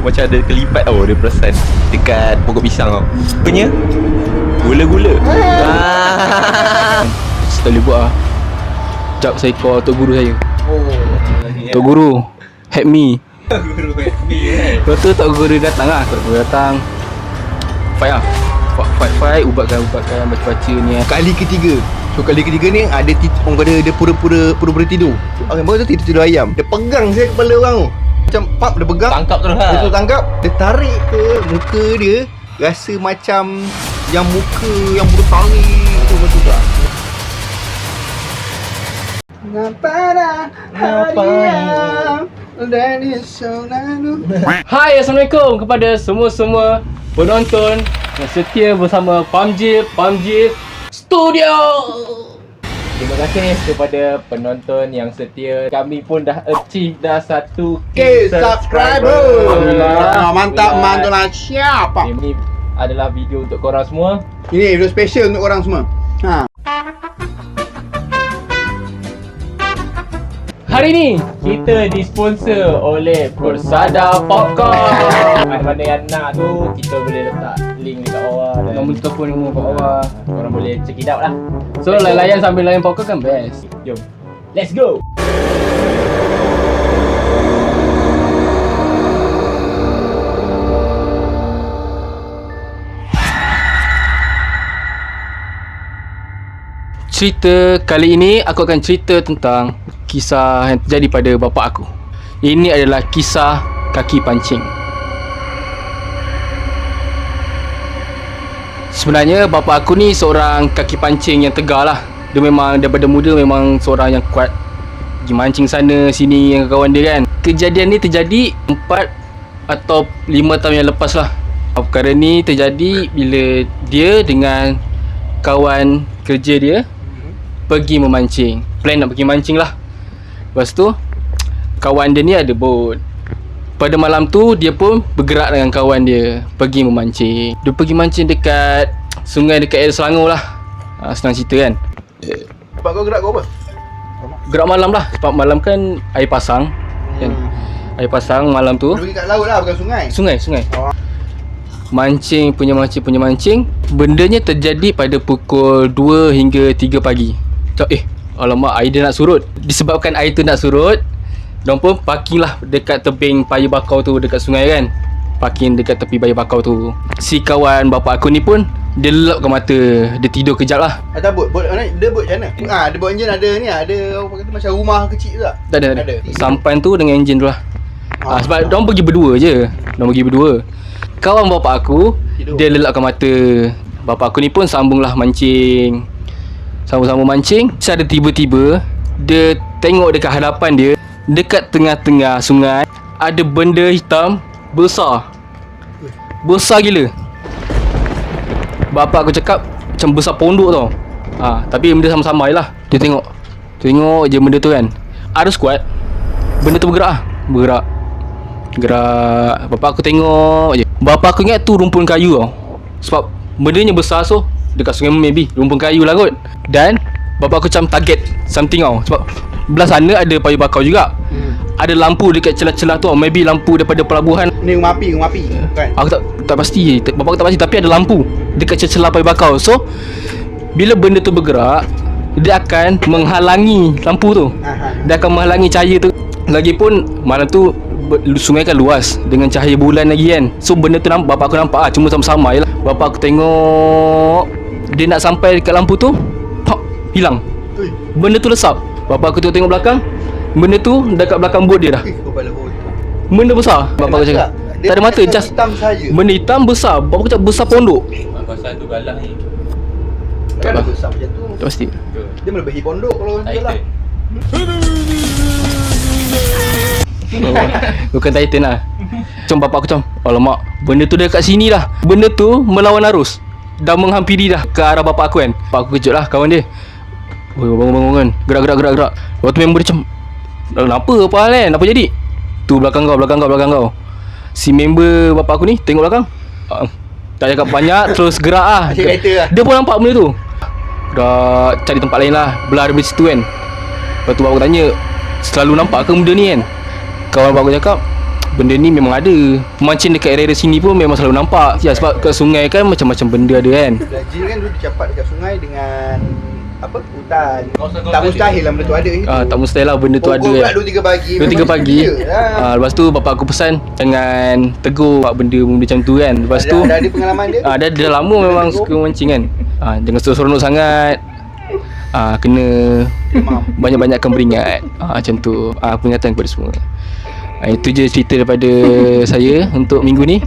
macam ada kelipat tau, dia perasan dekat pokok pisang tau. Punya gula-gula. Tak boleh buat lah. Sekejap saya call Tok Guru saya. Tok Guru, help me. Guru me kan. Lepas tu Tok Guru datang lah. Tok Guru datang, fight lah. Fight, ubatkan baca-baca ni. Kali ketiga. So kali ketiga ni ada orang kata dia pura-pura tidur. Orang baru tu tidur ayam. Dia pegang saya kepala orang tu. Macam pap dia pegang. Tangkap terus lah. Dia tu tangkap, dia tarik ke muka dia, rasa macam yang muka yang bertarik tu betul tak? Hai, Assalamualaikum kepada semua-semua penonton yang setia bersama PUBG Studio. Terima kasih kepada penonton yang setia. Kami pun dah achieve dah 1k subscriber. Alhamdulillah. Mantap mantulah siapa? Ini adalah video untuk korang semua. Ini video special untuk orang semua. Hari ni kita disponsor oleh Persada Popcorn. Mana-mana yang nak tu kita boleh letak link dekat bawah dan nombor telefon ni kat bawah. Korang boleh check it out lah. So layan sambil layan popcorn kan best. Jom, let's go. Cerita kali ini aku akan cerita tentang kisah yang terjadi pada bapa aku. Ini adalah kisah kaki pancing. Sebenarnya bapa aku ni seorang kaki pancing yang tegar lah. Dia memang daripada muda memang seorang yang kuat, pergi mancing sana sini dengan kawan dia kan. Kejadian ni terjadi 4 atau 5 tahun yang lepas lah. Perkara ni terjadi bila dia dengan kawan kerja dia pergi memancing. Plan nak pergi mancing lah. Lepas tu kawan dia ni ada bot. Pada malam tu dia pun bergerak dengan kawan dia pergi memancing. Dia pergi mancing dekat sungai dekat area Selangor lah. Senang cerita kan. Sebab kau gerak kau apa? Gerak malam lah. Sebab malam kan air pasang kan? Air pasang malam tu. Dia pergi kat laut lah, bukan sungai. Sungai. Mancing punya mancing. Bendanya terjadi pada pukul 2 hingga 3 pagi. Alamak, air dia nak surut. Disebabkan air tu nak surut, diorang pun parking lah dekat tebing paya bakau tu dekat sungai kan. Parking dekat tepi paya bakau tu. Si kawan bapa aku ni pun dia lelapkan mata. Dia tidur kejap lah. Ada bot mana? Dia bot macam mana? Ada bot enjin ada ni. Ada orang kata macam rumah kecil tu tak? Tak ada. Sampan tu dengan enjin tu lah. Sebab diorang pergi berdua je. Kawan bapa aku tidur. Dia lelapkan mata. Bapa aku ni pun sambunglah mancing. Sambung mancing. Secara tiba-tiba dia tengok dekat hadapan dia, dekat tengah-tengah sungai, ada benda hitam besar. Besar gila. Bapa aku cakap macam besar pondok tau. Tapi benda sama-sama je lah. Dia tengok je benda tu kan. Ada squad. Benda tu bergerak. Bapa aku tengok je. Bapa aku ingat tu rumpun kayu tau. Sebab bendanya besar, so dekat sungai maybe rumpun kayu lah kot. Dan bapa aku macam target something tau. Sebab belah sana ada paya bakau juga. Ada lampu dekat celah-celah tu tau. Maybe lampu daripada pelabuhan. Ni rumah api kan? Aku tak pasti. Bapa aku tak pasti, tapi ada lampu dekat celah paya bakau. So bila benda tu bergerak, dia akan menghalangi lampu tu. Dia akan menghalangi cahaya tu. Lagipun malam tu sungai kan luas dengan cahaya bulan lagi kan. So benda tu bapak aku nampak cuma sama-sama je lah. Bapak aku tengok dia nak sampai dekat lampu tu, hilang. Benda tu lesap. Bapak aku tengok belakang, benda tu dekat belakang bot dia dah. Benda besar. Bapak aku cakap tak ada mata, just hitam saja. benda hitam besar. Bapak aku cakap besar pondok. Pasal tu galah ni. Kan besar macam tu. Tak pasti. Dia melebihi pondok kalau macam lah. Bukan Titan lah. Macam bapak aku macam, alamak, benda tu dekat sini lah. Benda tu melawan arus, dah menghampiri dah ke arah bapak aku kan. Bapak aku kejut lah kawan dia. Bangun kan. Gerak. Waktu member dia macam, kenapa apa hal kan? Apa jadi? Tu belakang kau. Si member bapak aku ni tengok belakang, tak cakap banyak, terus gerak lah. Dia pun nampak benda tu. Dah cari tempat lain lah, belah daripada situ kan. Lepas tu bapak aku tanya, selalu nampak ke benda ni kan? Kawan bapak aku cakap, benda ni memang ada. Mancing dekat area sini pun memang selalu nampak. Ya, sebab kat sungai kan macam-macam benda ada kan. Jin kan dulu dicapat dekat sungai dengan apa? Hutan. Tak mustahil lah benda tu ada situ. Tak mustahil lah benda tu ada Pukul kan. pula 2-3 pagi. 2-3 pagi. Lah. Lepas tu bapak aku pesan jangan tegur buat benda macam tu kan. Lepas tu Dah ada pengalaman dia. dia dah lama memang suka mancing kan. Jangan seronok sangat. Kena banyak-banyakkan beringat. Macam tu. Peringatan kepada semua. Itu je cerita daripada saya untuk minggu ni.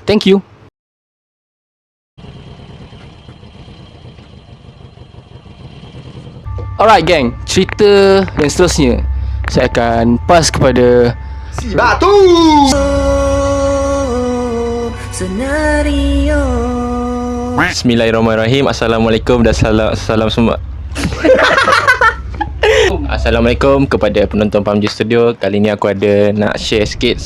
Thank you. Alright gang, cerita yang seterusnya saya akan pass kepada Si Batu. Bismillahirrahmanirrahim. Assalamualaikum dan salam semua. Assalamualaikum kepada penonton PUBG Studio. Kali ni aku ada nak share sikit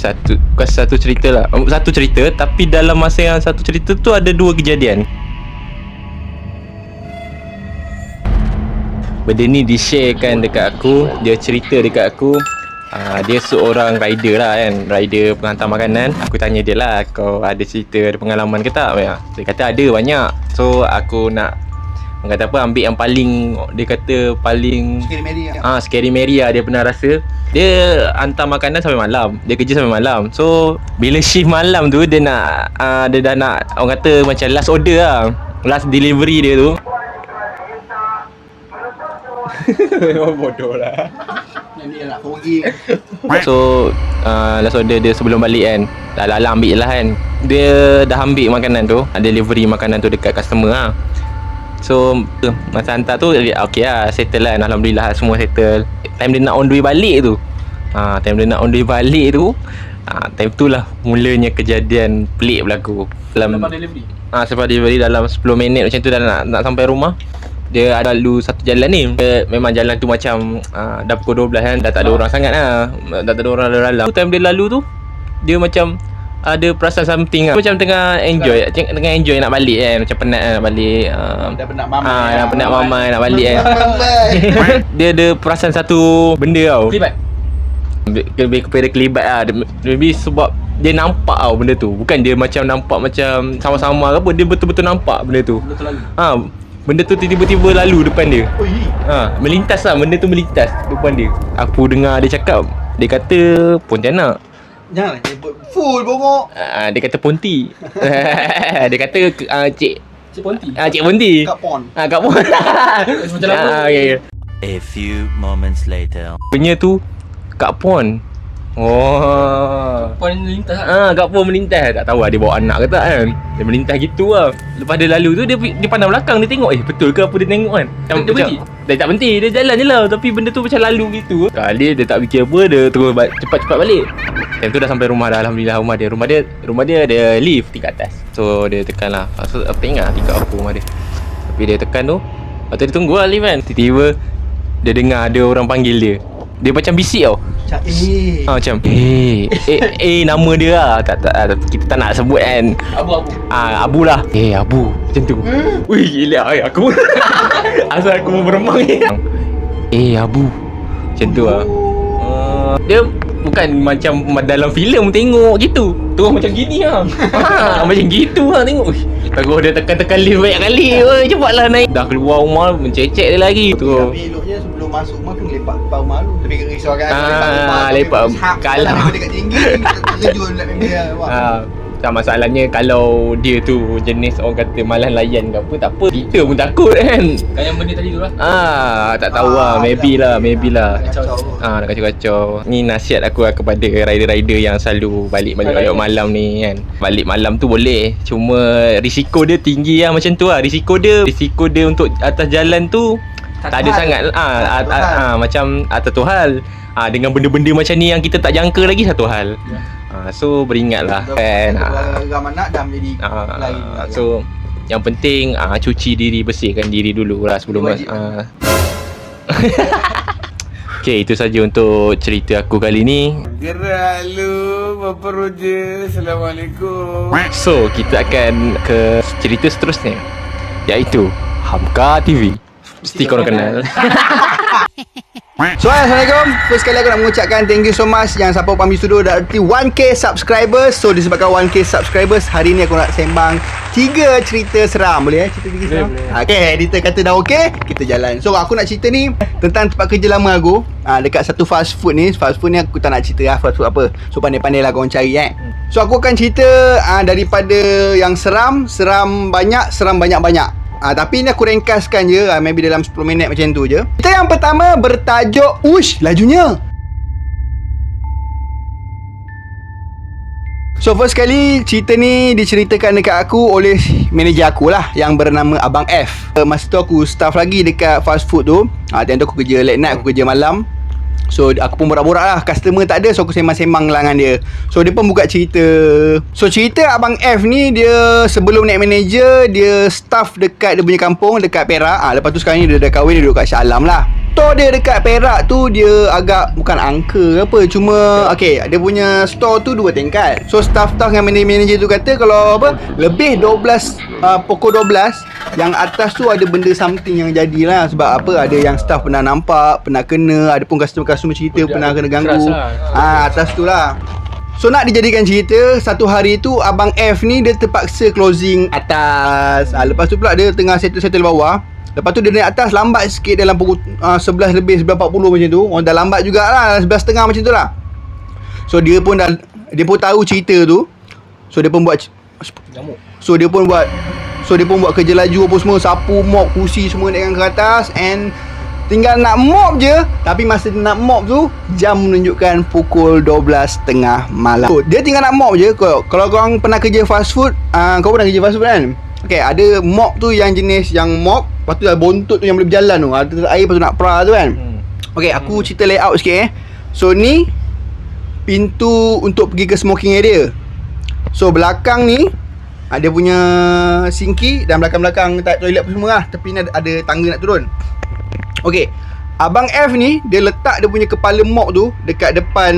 bukan satu cerita lah. Satu cerita, tapi dalam masa yang satu cerita tu ada dua kejadian. Benda ni di-sharekan dekat aku. Dia cerita dekat aku. Dia seorang rider lah kan, rider penghantar makanan. Aku tanya dia lah, kau ada cerita, ada pengalaman ke tak? Dia kata ada banyak. So aku nak, orang kata apa, ambil yang paling, dia kata paling Scary Mary lah dia pernah rasa. Dia hantar makanan sampai malam, dia kerja sampai malam. So bila shift malam tu dia nak dia dah nak, orang kata macam last order lah, last delivery dia tu. Memang bodoh lah. Ni nak pergi. So last order dia sebelum balik kan, dah ambil lah kan. Dia dah ambil makanan tu, delivery makanan tu dekat customer lah. So masa hantar tu okay lah, settle lah, alhamdulillah semua settle. Time dia nak on the way balik tu, time tu lah mulanya kejadian pelik berlaku. Dalam delivery. Selepas delivery dalam 10 minit macam tu dah nak sampai rumah. Dia ada lalu satu jalan ni. Memang jalan tu macam dah pukul 12 kan, dah tak ada orang sangat lah. Dah tak ada orang lalu. Time dia lalu tu, dia macam ada perasaan something lah. Macam tengah enjoy nak balik kan. Macam penat nak balik. Dah penat mamai. Dah penat mamai nak balik kan. Dia ada perasaan satu benda tau. Kelibat. Lebih kepada kelibat lah. Maybe sebab dia nampak tau benda tu. Bukan dia macam nampak macam sama-sama ke apa. Dia betul-betul nampak benda tu. Betul lalu. Benda tu tiba-tiba lalu depan dia. Melintas lah, benda tu melintas depan dia. Aku dengar dia cakap, dia kata Pontianak. Janganlah jemput full bongok. Dia kata Ponti. Dia kata Cik Ponti. Cik Ponti. Kak Pon. Kak Pon. Macam apa? Okay. A few moments later. Punya tu Kak Pon. Puan melintas lah. Kak Pon melintas. Tak tahu lah dia bawa anak ke tak kan. Dia melintas gitu lah. Lepas dia lalu tu dia pandang belakang, dia tengok betul ke apa dia tengok kan. Dia berhenti? Dia tak berhenti, dia jalan je lah. Tapi benda tu macam lalu gitu. Kali dia tak fikir apa, dia terus cepat-cepat balik. Time tu dah sampai rumah dah, alhamdulillah. Rumah dia ada lift tingkat atas. So dia tekan lah. So apa ingat tingkat apa rumah dia. Tapi dia tekan tu, lepas tu dia tunggu lah lift kan. Tiba-tiba dia dengar ada orang panggil dia. Dia macam bisik tau. Macam nama dia lah. Tak, kita tak nak sebut kan. Abu lah. Abu. Macam tu. Wih gila aku. Asal aku mau beremang ni. Abu. Macam tu lah. Dia bukan macam dalam filem tengok gitu. Terus macam gini lah. Macam gitu lah tengok. Terus dia tekan-tekan lift banyak kali. Cepatlah naik. Dah keluar rumah mencecek dia lagi. Tu. Tapi eloknya sebelum masuk rumah kena lepak depan rumah lu. Lebih risaukan. Lepak kalau dekat tinggi terkejut nak memang. Tak, masalahnya kalau dia tu jenis orang kata malas layan ke apa, tak apa. Kita pun takut kan. Yang benda tadi tu lah. Tak tahu lah. Maybe lah. Kacau. Nak kacau-kacau. Ni nasihat aku lah kepada rider-rider yang selalu balik malam ni kan. Balik malam tu boleh, cuma risiko dia tinggi lah macam tu lah. Risiko dia untuk atas jalan tu tak ada sangat. Macam satu hal. Dengan benda-benda macam ni yang kita tak jangka lagi satu hal. So beringatlah kan. Agama nak dah menjadi lain. So yang penting cuci diri, bersihkan diri dulu lah sebelum Okay, itu saja untuk cerita aku kali ni. Gerak lu Bapa Roja. Assalamualaikum. So kita akan ke cerita seterusnya, iaitu Hamka TV. Mesti korang kenal. So Assalamualaikum. First kali aku nak mengucapkan thank you so much yang support Pambi Studio dah erti 1k subscribers. So disebabkan 1k subscribers, hari ni aku nak sembang 3 cerita seram. Boleh cerita 3 seram? Okay, editor kata dah okay, kita jalan. So aku nak cerita ni tentang tempat kerja lama aku, dekat satu fast food ni. Fast food ni aku tak nak cerita fast food apa. So pandai-pandai lah korang cari So aku akan cerita daripada yang seram banyak-banyak. Tapi ni aku ringkaskan je, maybe dalam 10 minit macam tu je. Kita yang pertama bertajuk Ush, lajunya. So first kali cerita ni diceritakan dekat aku oleh manager aku lah, yang bernama Abang F. Masa tu aku staff lagi dekat fast food tu. Time tu aku kerja late night, aku kerja malam. So aku pun borak-borak lah, customer tak ada, so aku sembang-sembang lah dengan dia. So dia pun buka cerita. So cerita Abang F ni, dia sebelum naik manager, dia staff dekat dia punya kampung, dekat Perak. Lepas tu sekarang ni dia dah kahwin, dia duduk kat Shah Alam lah. Store dia dekat Perak tu, dia agak bukan angka apa, cuma okay, dia punya store tu 2 tingkat. So staff-staff dengan manager tu kata kalau apa, lebih 12 pukul 12 yang atas tu ada benda something yang jadilah. Sebab apa, ada yang staff pernah nampak, pernah kena, ada pun customer cerita pernah kena ganggu. Atas tu lah. So nak dijadikan cerita, satu hari tu Abang F ni dia terpaksa closing atas. Lepas tu pula dia tengah settle bawah. Lepas tu dia naik atas lambat sikit, dalam pukul 11 lebih, 11.40 macam tu. Orang dah lambat jugalah, 11.30 macam tu lah. So dia pun tahu cerita tu. So dia pun buat kerja laju apa semua, sapu, mop, kursi semua naikkan ke atas, and tinggal nak mop je. Tapi masa dia nak mop tu, jam menunjukkan pukul 12.30 malam. So, dia tinggal nak mop je. Kalau korang pernah kerja fast food, kau pernah kerja fast food kan? Okay, ada mop tu yang jenis yang mop, lepas tu ada bontot tu yang boleh berjalan tu, ada air, lepas tu nak pra tu kan. Okay, aku cerita layout sikit So ni pintu untuk pergi ke smoking area. So belakang ni dia punya sinki, dan belakang-belakang toilet apa semua lah. Tepi ni ada tangga nak turun. Okay, Abang F ni dia letak dia punya kepala mop tu dekat depan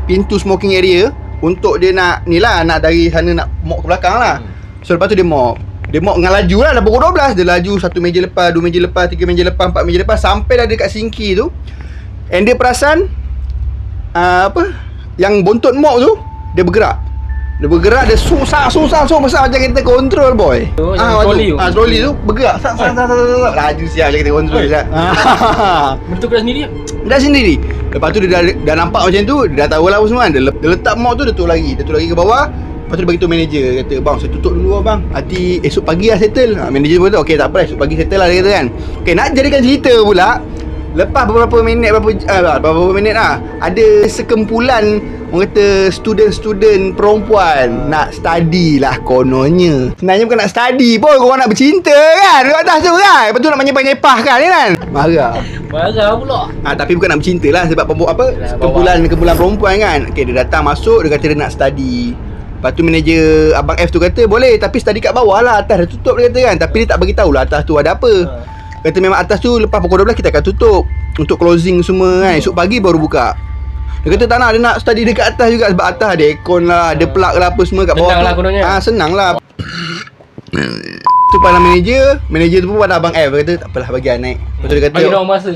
pintu smoking area, untuk dia nak ni lah, nak dari sana nak mop ke belakang lah. So lepas tu dia mop dengan laju lah. Dah pukul 12, dia laju 1 meja lepas, 2 meja lepas, 3 meja lepas, 4 meja lepas, sampai dah dekat sinki tu. And dia perasan yang bontot mop tu dia bergerak. Dia susah besar macam kita kontrol boy. Trolley tu bergerak. Laju siap macam kita kontrol siap. Bentuk dah sendiri. Lepas tu dia dah nampak macam tu, dia dah tahu lah apa semua. Dia letak mop tu, dia turun lagi ke bawah. Lepas tu dia beritahu manager, kata, "Bang, saya tutup dulu lah bang. Nanti esok pagi lah settle." Manager pun kata, "Okey, tak apa, esok pagi settle lah," dia kata kan. Okey, nak jadikan cerita pula, lepas beberapa minit lah, ada sekumpulan orang kata student perempuan nak study lah kononnya. Sebenarnya bukan nak study pun, korang nak bercinta kan dekat atas tu kan. Lepas tu nak menyepah-nyepah kan. Marah pula. Tapi bukan nak bercinta lah, sebab sekumpulan perempuan kan. Okay, dia datang masuk, dia kata dia nak study. Lepas tu manager Abang F tu kata, "Boleh, tapi study kat bawah lah, atas dah tutup," dia kata kan. Tapi dia tak bagi tahu lah atas tu ada apa. Kata memang atas tu lepas pukul 12 kita akan tutup untuk closing semua kan. Esok pagi baru buka. Dia kata tak nak, dia nak study dekat atas juga, sebab atas ada aircon lah, ada plug lah apa semua kat bawah. Senang lah kononnya. Senang lah. Tu pada manager tu pun pada Abang F. Dia kata tak apalah, bagi naik. Lepas tu dia kata, bagi orang masa.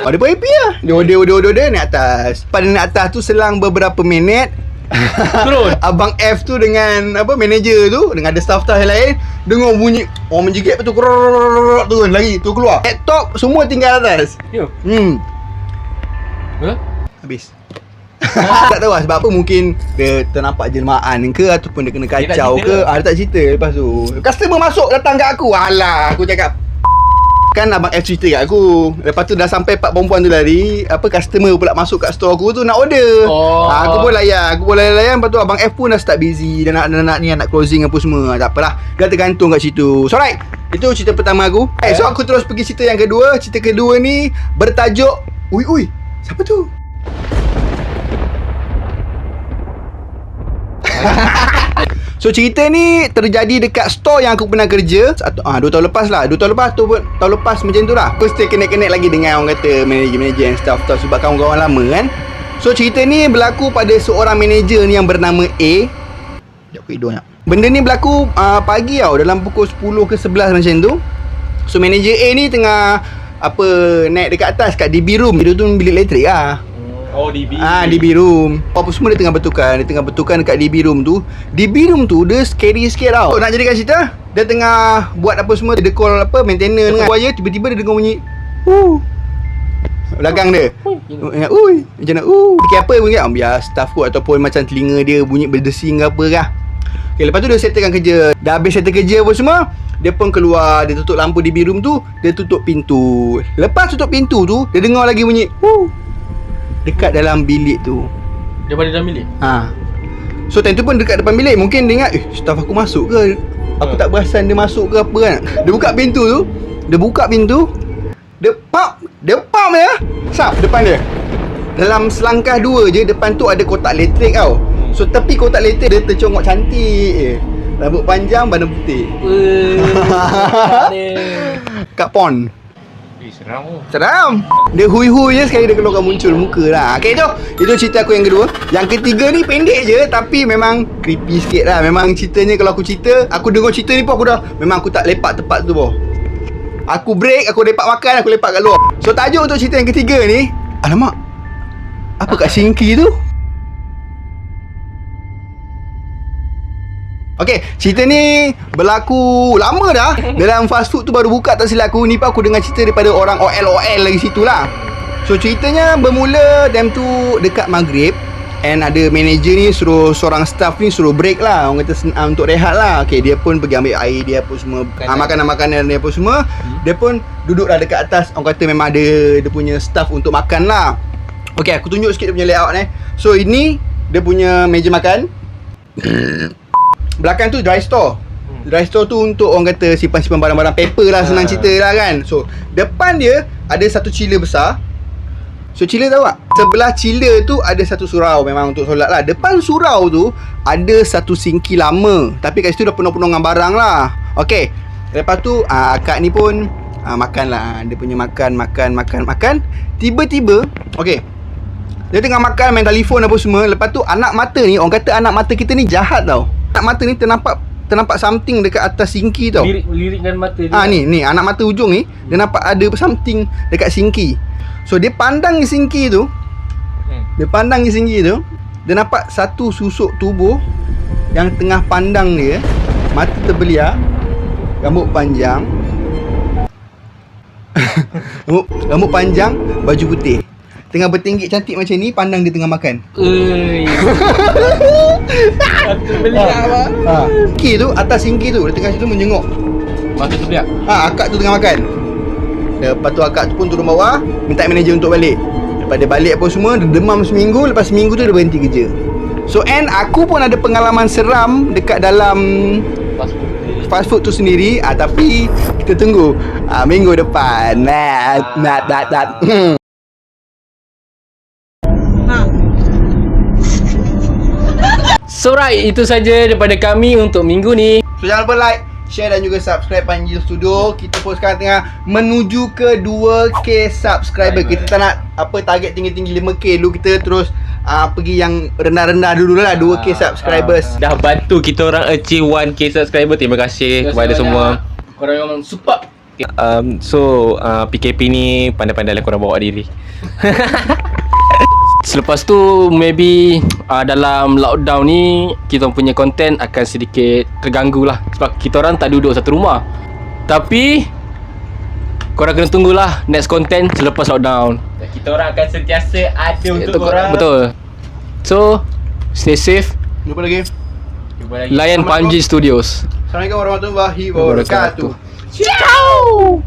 dia pun happy lah. Dia order naik atas. Pada naik atas tu selang beberapa minit, turun. Abang F tu dengan manager tu, dengan ada staff-staff yang lain, dengar bunyi orang menjerit, lepas tu turun lagi, tu keluar. Laptop semua tinggal atas. Yo. Habis. Tak tahu lah sebab apa, mungkin dia ternampak jelmaan ke, ataupun dia kena kacau ke. Dia tak cerita. Lepas tu customer masuk datang kat aku. Alah, aku cakap kan Abang F cerita kat aku. Lepas tu dah sampai 4 perempuan tu lari, customer pula masuk kat store aku tu nak order. Aku pun layan. Lepas tu Abang F pun dah start busy, Dia nak closing apa semua. Tak apalah, dah tergantung kat situ. So right, itu cerita pertama aku. So aku terus pergi cerita yang kedua. Cerita kedua ni bertajuk Ui, siapa tu? So cerita ni terjadi dekat store yang aku pernah kerja 2 tahun lepas lah. 2 tahun lepas macam tu lah. Aku still connect lagi dengan orang kata manager and staff sebab kawan-kawan lama kan. So cerita ni berlaku pada seorang manager ni yang bernama A. Sekejap aku hidung nak. Benda ni berlaku pagi tau, dalam pukul 10 ke 11 macam tu. So manager A ni tengah apa naik dekat atas kat DB room. Dia tu bilik elektrik lah. Oh, DB. DB room. Apa semua dia tengah betulkan. Dia tengah betulkan dekat DB room tu. DB room tu dia scary sikit tau. Nak jadikan cerita, dia tengah buat apa semua. Dia call apa maintenance dengan wire. Tiba-tiba dia dengar bunyi belakang dia. Ui, macam nak fikir apa pun kan. Biar staff kot ataupun macam telinga dia bunyi berdesing ke apa kah. Okay, lepas tu dia settlekan kerja. Dah habis settle kerja apa semua, dia pun keluar. Dia tutup lampu DB room tu. Dia tutup pintu. Lepas tutup pintu tu, dia dengar lagi bunyi dekat dalam bilik tu. Daripada dalam bilik? So time tu pun dekat depan bilik. Mungkin dia ingat staff aku masuk ke, aku tak perasan dia masuk ke apa kan. Dia buka pintu tu. Dia pump ya. Sap depan dia. Dalam selangkah 2 je, depan tu ada kotak elektrik tau. So tepi kotak elektrik dia tercongok cantik. Rambut panjang, bandar putih. Kat pon. Seram. Dia hui-hui je sekali dia keluar muncul muka lah. Okay, itu cerita aku yang kedua. Yang ketiga ni pendek je tapi memang creepy sikit lah. Memang ceritanya kalau aku cerita, aku dengar cerita ni pun aku tak lepak tempat tu boh. Aku break, aku lepak makan, aku lepak kat luar. So tajuk untuk cerita yang ketiga ni, alamak, apa kat Singki tu? Okay, cerita ni berlaku lama dah. Dalam fast food tu baru buka tak silap aku. Ni pun aku dengar cerita daripada orang OL lagi situ lah. So ceritanya bermula time tu dekat maghrib. And ada manager ni suruh seorang staff ni suruh break lah. Orang kata untuk rehat lah. Okay, dia pun pergi ambil air dia apa semua, makanan-makanan dia apa semua. Dia pun duduk lah dekat atas. Orang kata memang ada dia punya staff untuk makan lah. Okay, aku tunjuk sikit dia punya layout ni. So ini dia punya meja makan. Belakang tu dry store. Dry store tu untuk orang kata simpan-simpan barang-barang paper lah, senang cerita lah kan. So depan dia ada satu chiller besar. So chiller tahu tak? Sebelah chiller tu ada satu surau memang untuk solat lah. Depan surau tu ada satu singki lama. Tapi kat situ dah penuh-penuh dengan barang lah. Okay, lepas tu akak ni pun makan lah. Dia punya makan. Tiba-tiba okay, dia tengah makan, main telefon apa semua. Lepas tu anak mata ni, orang kata anak mata kita ni jahat tau. Anak mata ni ternampak something dekat atas singki tau. Lirik-lirik dengan mata dia. Ni anak mata ujung ni, dia nampak ada something dekat singki. So dia pandang singki tu. Dia nampak satu susuk tubuh yang tengah pandang dia. Mata terbeliak, rambut panjang. rambut panjang, baju putih. Tengah bertinggik cantik macam ni, pandang dia tengah makan. Singki tu, atas singki tu, dia tengah situ menjenguk. Mata terbeliak. Akak tu tengah makan. Lepas tu akak tu pun turun bawah, minta manager untuk balik. Lepas dia balik apa semua, dia demam seminggu. Lepas seminggu tu dia berhenti kerja. So aku pun ada pengalaman seram dekat dalam fast food tu sendiri. Tapi kita tunggu minggu depan. So right, itu saja daripada kami untuk minggu ni. So jangan lupa like, share dan juga subscribe Panjil Studio. Kita pun sekarang tengah menuju ke 2K subscriber. Kita tak nak target tinggi-tinggi 5K dulu. Kita terus pergi yang rendah-rendah dulu lah, 2K subscribers. Dah bantu kita orang achieve 1K subscriber. Terima kasih kepada semua. Korang memang super. PKP ni pandai-pandai lah korang bawa diri. Selepas tu maybe dalam lockdown ni kita punya konten akan sedikit terganggu lah. Sebab kita orang tak duduk satu rumah. Tapi korang kena tunggulah next konten selepas lockdown. Kita orang akan sentiasa ada untuk korang. Betul. So stay safe. Jumpa lagi. Layan Panji Studios. Assalamualaikum warahmatullahi wabarakatuh. Ciao.